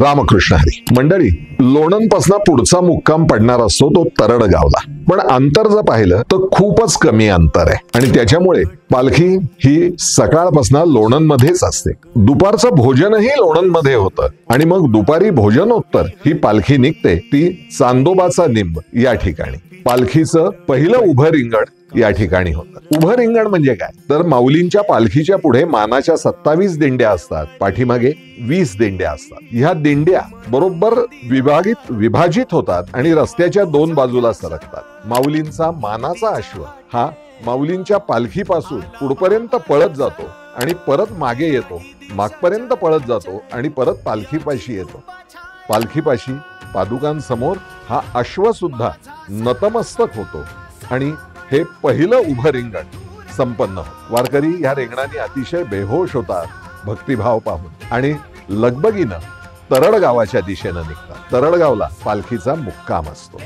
रामकृष्ण हरी. मंडळी, लोणंदपासून पुढचा मुक्काम पडणार असतो तो तरडगावला. पण अंतर जर पाहिलं तर खूपच कमी अंतर आहे आणि त्याच्यामुळे पालखी ही सकाळपासून लोणंदमध्येच असते. दुपारचं भोजनही लोणंदमध्ये होतं आणि मग दुपारी भोजनोत्तर ही पालखी निघते ती चांदोबाचा निंब या ठिकाणी. पालखीचं पहिलं उभं रिंगण या ठिकाणी होतं. उभं रिंगण म्हणजे काय तर माऊलींच्या पालखीच्या पुढे मानाच्या 27 दिंड्या असतात, पाठीमागे 20 दिंड्या असतात. ह्या दिंड्या बरोबर विभाजित होतात आणि रस्त्याच्या दोन बाजूला सरकतात. माऊलींचा मानाचा अश्व हा माऊलींच्या पालखीपासून पुढपर्यंत पळत जातो आणि परत मागे येतो, मागपर्यंत पळत जातो आणि परत पालखीपाशी येतो. पालखीपाशी पादुकांसमोर हा अश्व सुद्धा नतमस्तक होतो आणि हे पहिलं उभं रिंगण संपन्न होतं. वारकरी या रिंगणाने अतिशय बेहोश होतात भक्तिभाव पाहून आणि लगबगीनं तरडगावाच्या दिशेनं निघतात. तरडगावला पालखीचा मुक्काम असतो.